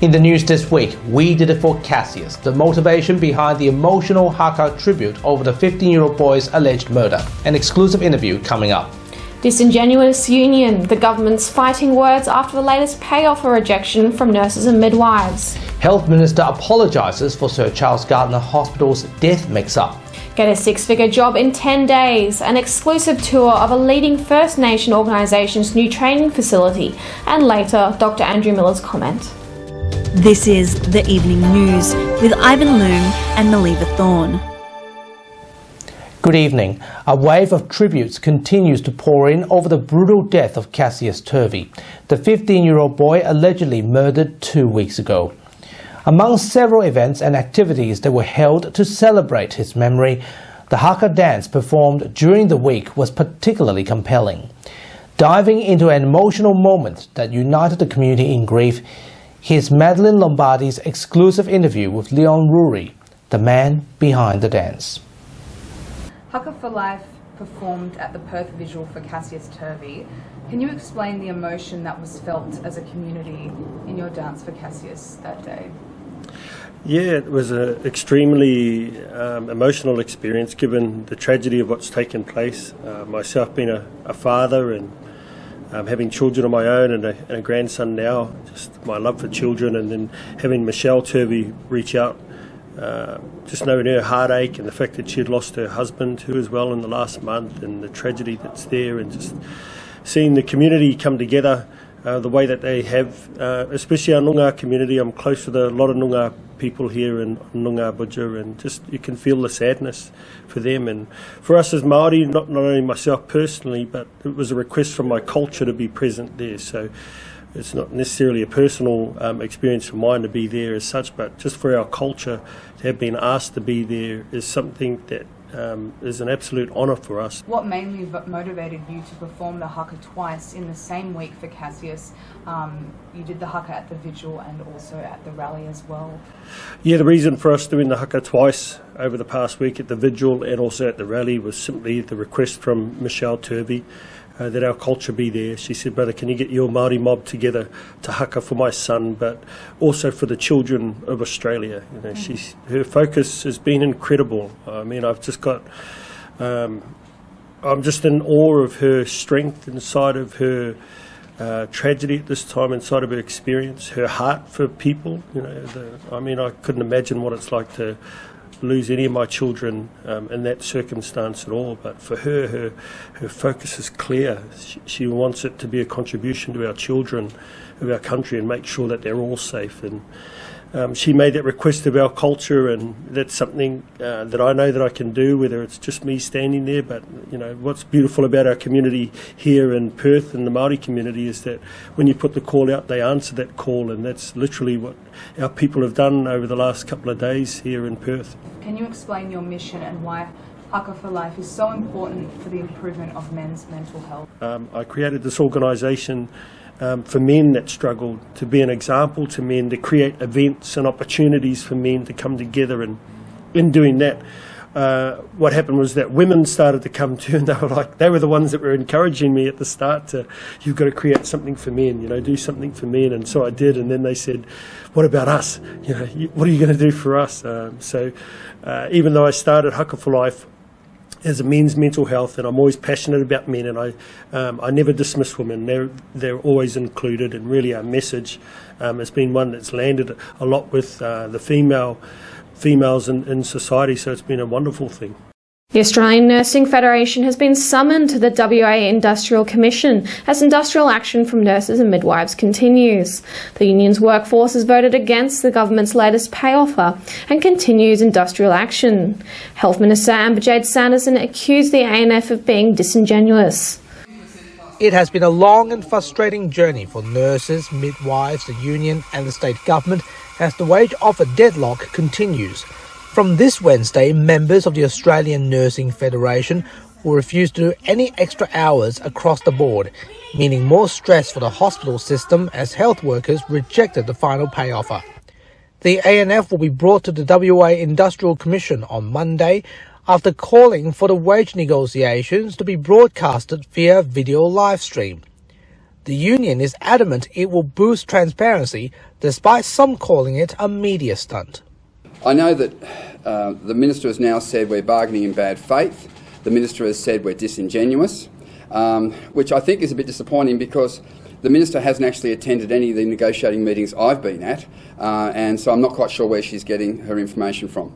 In the news this week, we did it for Cassius, the motivation behind the emotional Haka tribute over the 15-year-old boy's alleged murder. An exclusive interview coming up. Disingenuous union, the government's fighting words after the latest pay offer rejection from nurses and midwives. Health Minister apologises for Sir Charles Gardner Hospital's death mix-up. Get a six-figure job in 10 days, an exclusive tour of a leading First Nation organisation's new training facility, and later, Dr. Andrew Miller's comment. This is The Evening News with Ivan Loom and Maliva Thorne. Good evening. A wave of tributes continues to pour in over the brutal death of Cassius TURVEY, the 15-year-old boy allegedly murdered 2 weeks ago. Among several events and activities that were held to celebrate his memory, the Haka dance performed during the week was particularly compelling. Diving into an emotional moment that united the community in grief, here's Madeline Lombardi's exclusive interview with Leon Ruri, the man behind the dance. Haka for Life performed at the Perth vigil for Cassius TURVEY. Can you explain the emotion that was felt as a community in your dance for Cassius that day? Yeah, it was an extremely emotional experience given the tragedy of what's taken place. Myself being a father and having children of my own and a grandson now, just my love for children, and then having Michelle TURVEY reach out, just knowing her heartache and the fact that she had lost her husband too as well in the last month, and the tragedy that's there, and just seeing the community come together the way that they have, especially our Noongar community. I'm close with a lot of Noongar people here in Noongar Budja, and just you can feel the sadness for them. And for us as Māori, not only myself personally, but it was a request from my culture to be present there. So it's not necessarily a personal experience of mine to be there as such, but just for our culture to have been asked to be there is something that is an absolute honour for us. What mainly motivated you to perform the Haka twice in the same week for Cassius? You did the Haka at the vigil and also at the rally as well. Yeah, the reason for us doing the Haka twice over the past week at the vigil and also at the rally was simply the request from Michelle TURVEY that our culture be there. She said, "Brother, can you get your Māori mob together to Haka for my son, but also for the children of Australia?" You know, her focus has been incredible. I mean, I've just got, I'm just in awe of her strength inside of her tragedy at this time, inside of her experience, her heart for people. You know, I mean, I couldn't imagine what it's like to lose any of my children in that circumstance at all, but for her focus is clear. She wants it to be a contribution to our children of our country and make sure that they're all safe, and she made that request of our culture, and that's something that I know that I can do, whether it's just me standing there. But you know, what's beautiful about our community here in Perth and the Māori community is that when you put the call out, they answer that call, and that's literally what our people have done over the last couple of days here in Perth. Can you explain your mission and why Haka for Life is so important for the improvement of men's mental health? I created this organisation for men that struggle, to be an example to men, to create events and opportunities for men to come together. And in doing that, what happened was that women started to come to, and they were the ones that were encouraging me at the start to, "You've got to create something for men, you know, do something for men." And so I did, and then they said, "What about us? You know, what are you going to do for us?" So even though I started Haka for Life as a men's mental health, and I'm always passionate about men, and I never dismiss women. They're always included, and really our message has been one that's landed a lot with the females in society, so it's been a wonderful thing. The Australian Nursing Federation has been summoned to the WA Industrial Commission as industrial action from nurses and midwives continues. The union's workforce has voted against the government's latest pay offer and continues industrial action. Health Minister Amber-Jade Sanderson accused the ANF of being disingenuous. It has been a long and frustrating journey for nurses, midwives, the union and the state government as the wage offer deadlock continues. From this Wednesday, members of the Australian Nursing Federation will refuse to do any extra hours across the board, meaning more stress for the hospital system as health workers rejected the final pay offer. The ANF will be brought to the WA Industrial Commission on Monday after calling for the wage negotiations to be broadcasted via video live stream. the union is adamant it will boost transparency, despite some calling it a media stunt. I know that the Minister has now said we're bargaining in bad faith. The Minister has said we're disingenuous, which I think is a bit disappointing because the Minister hasn't actually attended any of the negotiating meetings I've been at, and so I'm not quite sure where she's getting her information from.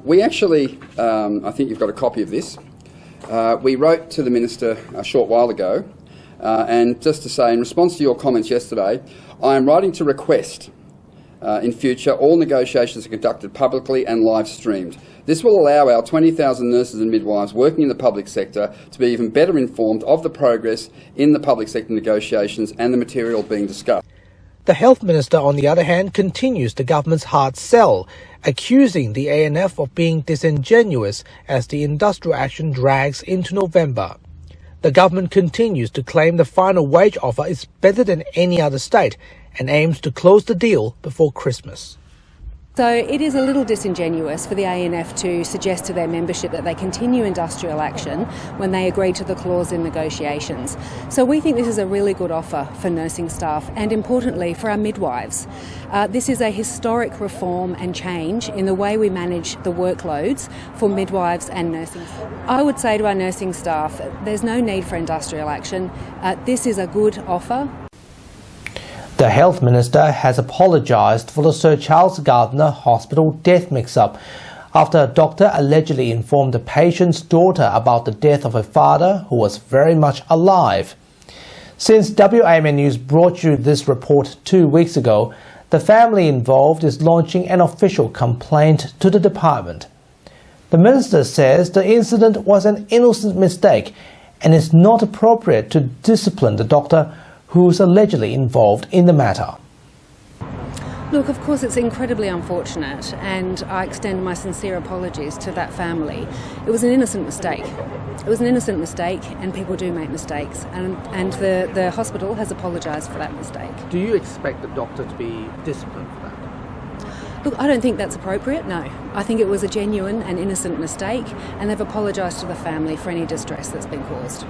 We actually, I think you've got a copy of this, we wrote to the Minister a short while ago, and just to say, in response to your comments yesterday, I am writing to request in future all negotiations are conducted publicly and live streamed. This will allow our 20,000 nurses and midwives working in the public sector to be even better informed of the progress in the public sector negotiations and the material being discussed. The Health Minister, on the other hand, continues the government's hard sell, accusing the ANF of being disingenuous as the industrial action drags into November. The government continues to claim the final wage offer is better than any other state and aims to close the deal before Christmas. So it is a little disingenuous for the ANF to suggest to their membership that they continue industrial action when they agree to the clause in negotiations. So we think this is a really good offer for nursing staff and, importantly, for our midwives. This is a historic reform and change in the way we manage the workloads for midwives and nursing staff. I would say to our nursing staff, there's no need for industrial action. This is a good offer. The Health Minister has apologised for the Sir Charles Gardner Hospital death mix-up after a doctor allegedly informed the patient's daughter about the death of her father, who was very much alive. Since WAMN News brought you this report 2 weeks ago, the family involved is launching an official complaint to the department. The Minister says the incident was an innocent mistake and it's not appropriate to discipline the doctor who's allegedly involved in the matter. Look, of course it's incredibly unfortunate and I extend my sincere apologies to that family. It was an innocent mistake. It was an innocent mistake and people do make mistakes and the hospital has apologised for that mistake. Do you expect the doctor to be disciplined for that? Look, I don't think that's appropriate, no. I think it was a genuine and innocent mistake and they've apologised to the family for any distress that's been caused.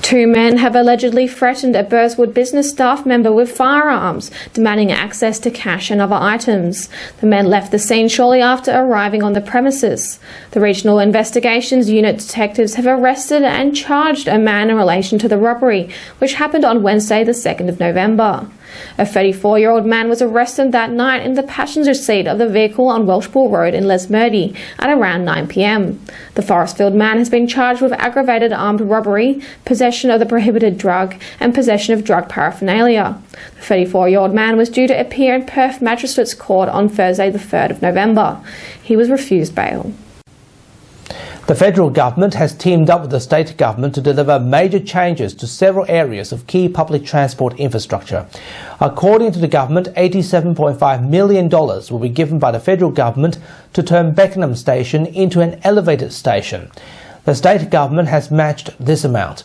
2 men have allegedly threatened a Burswood business staff member with firearms, demanding access to cash and other items. The men left the scene shortly after arriving on the premises. The Regional Investigations Unit detectives have arrested and charged a man in relation to the robbery, which happened on Wednesday the 2nd of November. A 34-year-old man was arrested that night in the passenger seat of the vehicle on Welshpool Road in Lesmurdie at around 9 p.m. The Forestfield man has been charged with aggravated armed robbery, possession of the prohibited drug and possession of drug paraphernalia. The 34-year-old man was due to appear in Perth Magistrates Court on Thursday the 3rd of November. He was refused bail. The federal government has teamed up with the state government to deliver major changes to several areas of key public transport infrastructure. According to the government, $87.5 million will be given by the federal government to turn Beckenham Station into an elevated station. The state government has matched this amount.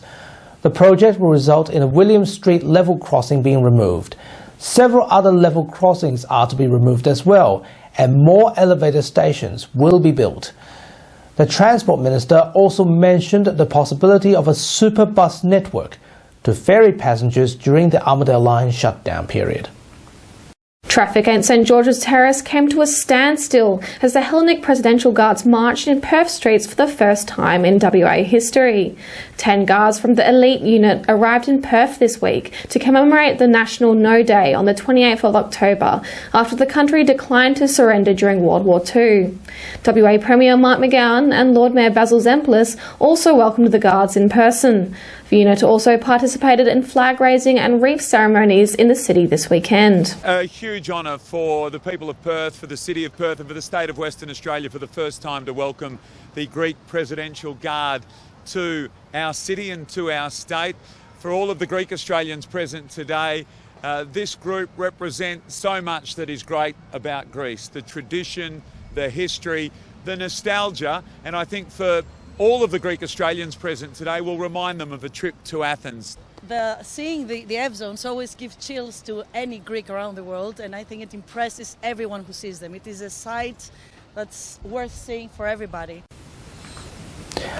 The project will result in a William Street level crossing being removed. Several other level crossings are to be removed as well, and more elevated stations will be built. The Transport Minister also mentioned the possibility of a super bus network to ferry passengers during the Armadale Line shutdown period. Traffic at St George's Terrace came to a standstill as the Hellenic Presidential Guards marched in Perth streets for the first time in WA history. 10 guards from the elite unit arrived in Perth this week to commemorate the National No Day on the 28th of October after the country declined to surrender during World War II. WA Premier Mike McGowan and Lord Mayor Basil Zemplis also welcomed the guards in person. The unit also participated in flag raising and wreath ceremonies in the city this weekend. A huge honour for the people of Perth, for the city of Perth and for the state of Western Australia for the first time to welcome the Greek Presidential Guard to our city and to our state. For all of the Greek Australians present today, this group represents so much that is great about Greece. The tradition, the history, the nostalgia, and I think for all of the Greek Australians present today will remind them of a trip to Athens. Seeing the F zones always gives chills to any Greek around the world, and I think it impresses everyone who sees them. It is a sight that's worth seeing for everybody.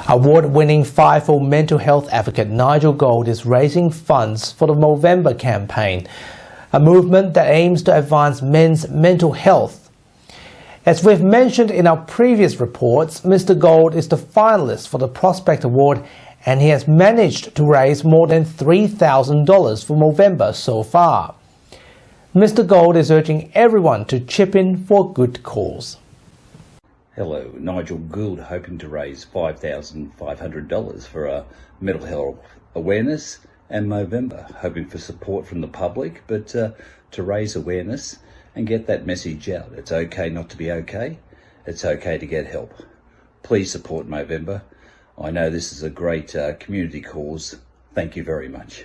Award-winning fivefold mental health advocate Nigel Gold is raising funds for the Movember campaign, a movement that aims to advance men's mental health. As we've mentioned in our previous reports, Mr. Gold is the finalist for the Prospect Award, and he has managed to raise more than $3,000 for Movember so far. Mr. Gold is urging everyone to chip in for a good cause. Hello, Nigel Gould, hoping to raise $5,500 for mental health awareness and Movember, hoping for support from the public, but to raise awareness and get that message out. It's okay not to be okay. It's okay to get help. Please support Movember. I know this is a great community cause. Thank you very much.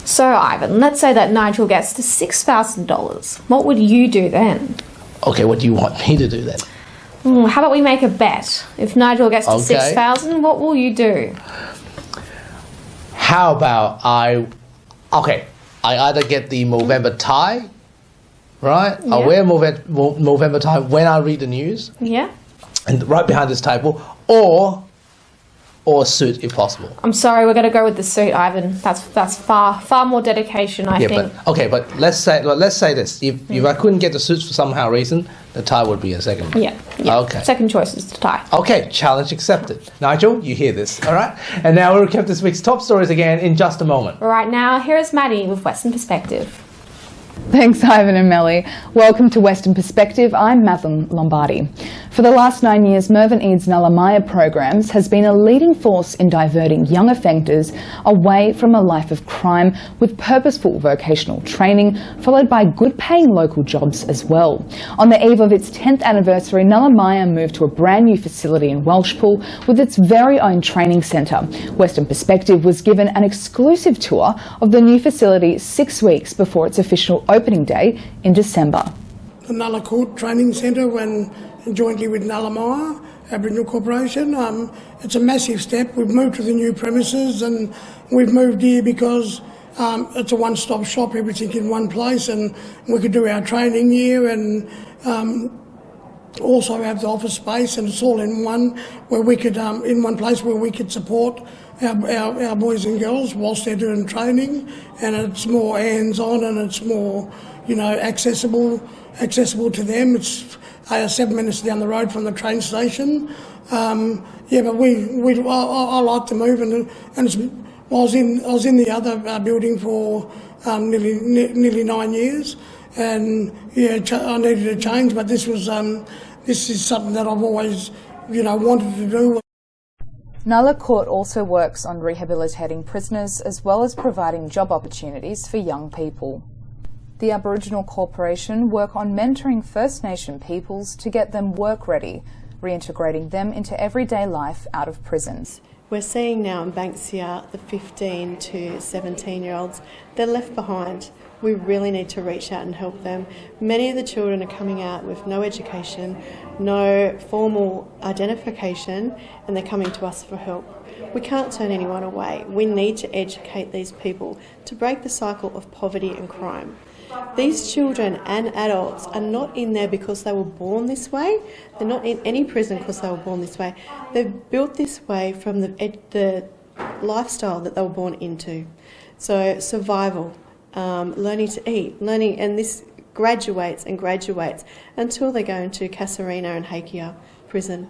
So, Ivan, let's say that Nigel gets to $6,000. What would you do then? Okay, what do you want me to do then? How about we make a bet? If Nigel gets to $6,000, what will you do? How about I either get the Movember tie, right? Yeah. I'll wear a Movember tie when I read the news. Yeah. And right behind this table, or a suit if possible. I'm sorry, we're going to go with the suit, Ivan. That's far more dedication, I think. But let's say this: if I couldn't get the suits for somehow reason, the tie would be a second. Yeah. Okay. Second choice is the tie. Okay, challenge accepted. Nigel, you hear this, all right? And now we'll recap this week's top stories again in just a moment. Right now, here is Maddie with Western Perspective. Thanks, Ivan and Melly. Welcome to Western Perspective. I'm Madeline Lombardi. For the last 9 years, Mervyn Eads' Ngalla Maya programs has been a leading force in diverting young offenders away from a life of crime with purposeful vocational training, followed by good-paying local jobs as well. On the eve of its 10th anniversary, Ngalla Maya moved to a brand new facility in Welshpool with its very own training centre. Western Perspective was given an exclusive tour of the new facility 6 weeks before its official opening day in December. The Ngalla Koort Training Centre, when jointly with Ngalla Maya Aboriginal Corporation, it's a massive step. We've moved to the new premises, and we've moved here because it's a one-stop shop, everything in one place, and we could do our training here and also have the office space, and it's all in one where we could in one place where we could support our boys and girls whilst they're doing training, and it's more hands-on and it's more, accessible to them. It's 7 minutes down the road from the train station. But I like to move, and I was in the other building for nearly 9 years, and I needed a change. But this is something that I've always wanted to do. Ngalla Koort also works on rehabilitating prisoners as well as providing job opportunities for young people. The Aboriginal Corporation work on mentoring First Nation peoples to get them work ready, reintegrating them into everyday life out of prisons. We're seeing now in Banksia the 15 to 17-year-olds, they're left behind. We really need to reach out and help them. Many of the children are coming out with no education, no formal identification, and they're coming to us for help. We can't turn anyone away. We need to educate these people to break the cycle of poverty and crime. These children and adults are not in there because they were born this way. They're not in any prison because they were born this way. They're built this way from the lifestyle that they were born into. So survival, learning to eat, and this graduates and graduates until they go into Kasarina and Haka prison.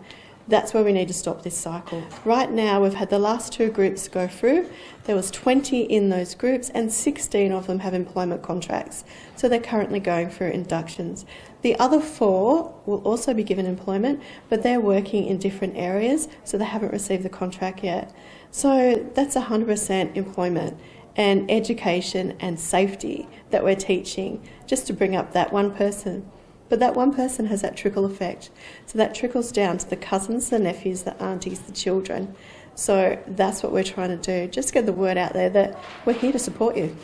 That's where we need to stop this cycle. Right now, we've had the last 2 groups go through. There was 20 in those groups, and 16 of them have employment contracts. So they're currently going through inductions. The other 4 will also be given employment, but they're working in different areas, so they haven't received the contract yet. So that's 100% employment and education and safety that we're teaching, just to bring up that one person. But that one person has that trickle effect. So that trickles down to the cousins, the nephews, the aunties, the children. So that's what we're trying to do. Just get the word out there that we're here to support you.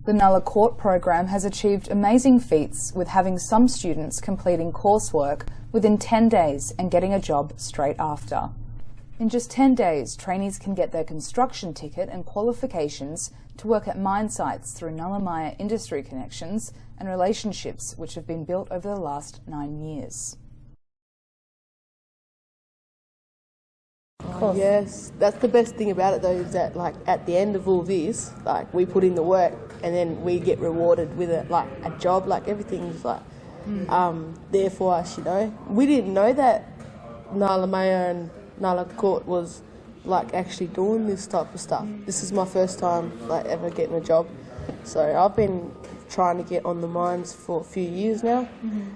The Ngalla Koort program has achieved amazing feats, with having some students completing coursework within 10 days and getting a job straight after. In just 10 days, trainees can get their construction ticket and qualifications to work at mine sites through Ngalla Maya industry connections and relationships which have been built over the last 9 years. course. Yes, that's the best thing about it though, is that like at the end of all this, like we put in the work and then we get rewarded with it, like a job, like everything's like there for us, you know. We didn't know that Ngalla Maya and Ngalla Koort was like actually doing this type of stuff. This is my first time like ever getting a job. So I've been trying to get on the mines for a few years now,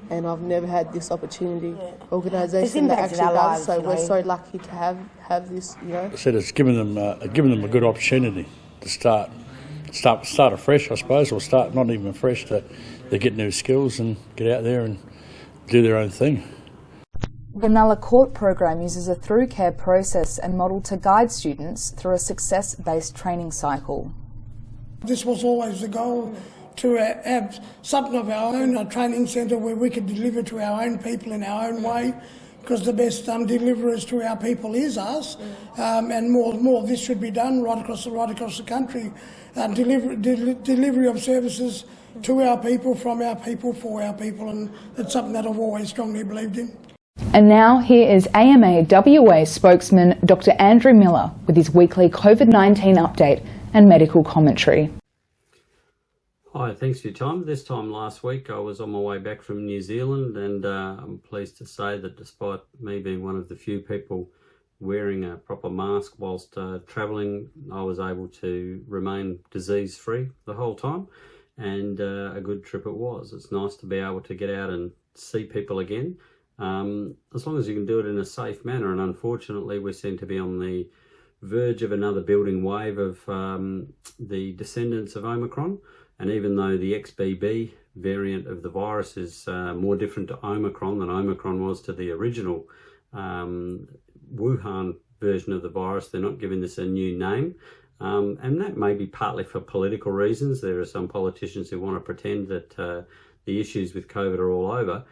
and I've never had this opportunity. Organisation that actually does, so we're so lucky to have this, you know. I said it's given them a good opportunity to start afresh, I suppose, or start not even fresh, to get new skills and get out there and do their own thing. The Ngalla Koort program uses a through care process and model to guide students through a success-based training cycle. This was always the goal, to have something of our own, a training centre where we could deliver to our own people in our own way, because the best deliverers to our people is us, and more of this should be done right across the country. Delivery of services to our people, from our people, for our people, and it's something that I've always strongly believed in. And now here is AMA WA spokesman Dr. Andrew Miller with his weekly COVID-19 update and medical commentary. Hi, thanks for your time. This time last week I was on my way back from New Zealand, and I'm pleased to say that despite me being one of the few people wearing a proper mask whilst travelling, I was able to remain disease-free the whole time, and a good trip it was. It's nice to be able to get out and see people again, as long as you can do it in a safe manner. And unfortunately we seem to be on the verge of another building wave of the descendants of Omicron. And even though the XBB variant of the virus is more different to Omicron than Omicron was to the original Wuhan version of the virus, they're not giving this a new name. And that may be partly for political reasons. There are some politicians who want to pretend that the issues with COVID are all over.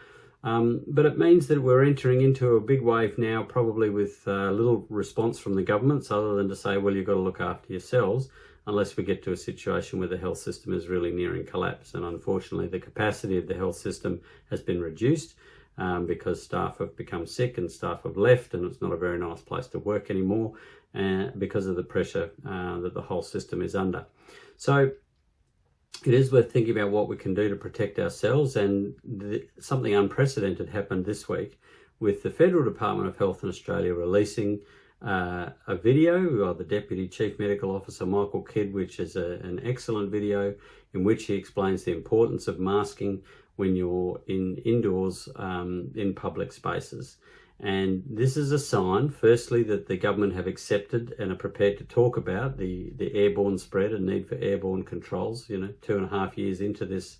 But it means that we're entering into a big wave now, probably with little response from the governments other than to say, well, you've got to look after yourselves, unless we get to a situation where the health system is really nearing collapse. And unfortunately, the capacity of the health system has been reduced because staff have become sick and staff have left, and it's not a very nice place to work anymore because of the pressure that the whole system is under. So it is worth thinking about what we can do to protect ourselves, and something unprecedented happened this week with the Federal Department of Health in Australia releasing a video by the Deputy Chief Medical Officer Michael Kidd, which is an excellent video in which he explains the importance of masking when you're indoors in public spaces. And this is a sign, firstly, that the government have accepted and are prepared to talk about the airborne spread and need for airborne controls, 2.5 years into this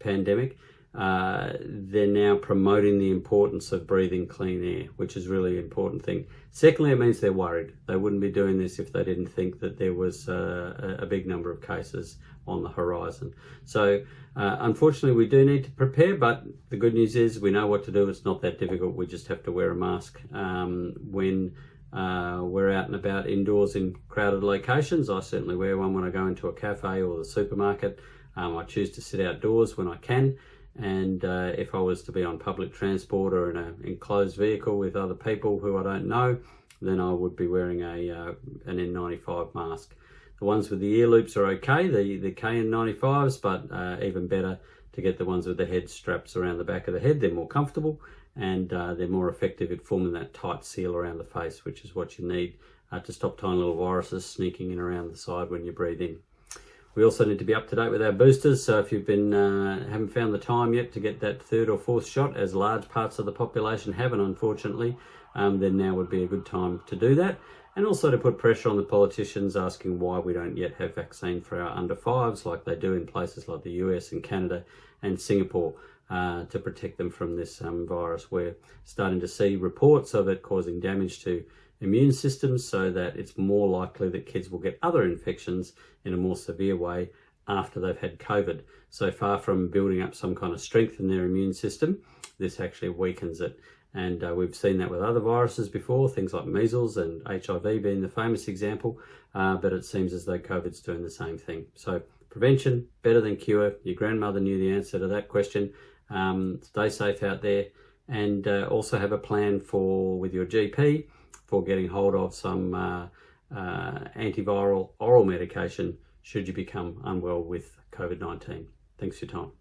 pandemic. They're now promoting the importance of breathing clean air, which is really an important thing. Secondly, it means they're worried. They wouldn't be doing this if they didn't think that there was a big number of cases on the horizon. So unfortunately, we do need to prepare, but the good news is we know what to do. It's not that difficult. We just have to wear a mask when we're out and about indoors in crowded locations. I certainly wear one when I go into a cafe or the supermarket. I choose to sit outdoors when I can. And if I was to be on public transport or in an enclosed vehicle with other people who I don't know, then I would be wearing an N95 mask. The ones with the ear loops are okay, the KN95s, but even better to get the ones with the head straps around the back of the head. They're more comfortable and they're more effective at forming that tight seal around the face, which is what you need to stop tiny little viruses sneaking in around the side when you breathe in. We also need to be up to date with our boosters, so if you've been haven't found the time yet to get that third or fourth shot, as large parts of the population haven't, unfortunately, then now would be a good time to do that. And also to put pressure on the politicians asking why we don't yet have vaccine for our under fives like they do in places like the US and Canada and Singapore to protect them from this virus. We're starting to see reports of it causing damage to immune systems, so that it's more likely that kids will get other infections in a more severe way after they've had COVID. So far from building up some kind of strength in their immune system, this actually weakens it. And we've seen that with other viruses before, things like measles and HIV being the famous example, but it seems as though COVID's doing the same thing. So prevention, better than cure. Your grandmother knew the answer to that question. Stay safe out there, and also have a plan with your GP for getting hold of some antiviral oral medication should you become unwell with COVID-19. Thanks for your time.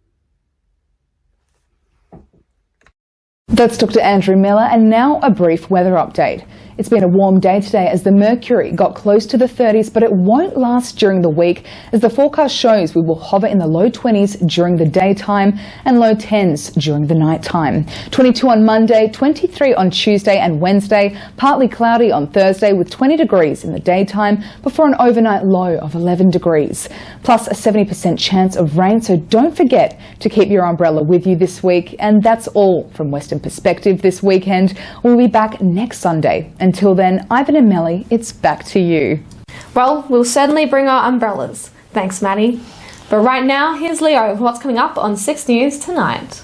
That's Dr. Andrew Miller, and now a brief weather update. It's been a warm day today as the mercury got close to the 30s, but it won't last during the week as the forecast shows we will hover in the low 20s during the daytime and low 10s during the night time. 22 on Monday, 23 on Tuesday and Wednesday, partly cloudy on Thursday with 20 degrees in the daytime before an overnight low of 11 degrees. Plus a 70% chance of rain, so don't forget to keep your umbrella with you this week. And that's all from Western Perspective this weekend. We'll be back next Sunday. Until then, Ivan and Melly, it's back to you. Well, we'll certainly bring our umbrellas. Thanks, Maddie. But right now, here's Leo with what's coming up on 6 News tonight.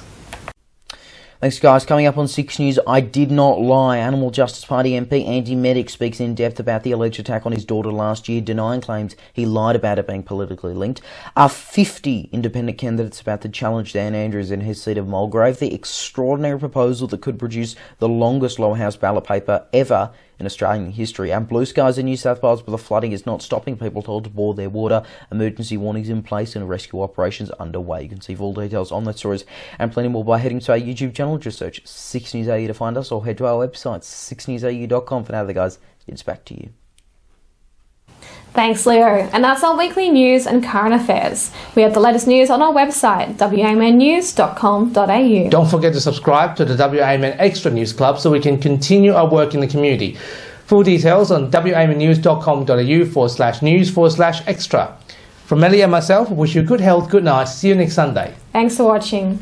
Thanks, guys. Coming up on 6 News, I did not lie. Animal Justice Party MP Andy Medic speaks in depth about the alleged attack on his daughter last year, denying claims he lied about it being politically linked. 50 independent candidates about to challenge Dan Andrews in his seat of Mulgrave. The extraordinary proposal that could produce the longest lower house ballot paper ever in Australian history. And blue skies in New South Wales, but the flooding is not stopping people told to bore their water. Emergency warnings in place and rescue operations underway. You can see full details on that stories and plenty more by heading to our YouTube channel. Just search 6 News AU to find us, or head to our website 6newsau.com. For now, guys, it's back to you. Thanks, Leo. And that's our weekly news and current affairs. We have the latest news on our website, wamnnews.com.au. Don't forget to subscribe to the WAMN Extra News Club so we can continue our work in the community. Full details on wamnnews.com.au/news/extra. From Melly and myself, we wish you good health, good night. See you next Sunday. Thanks for watching.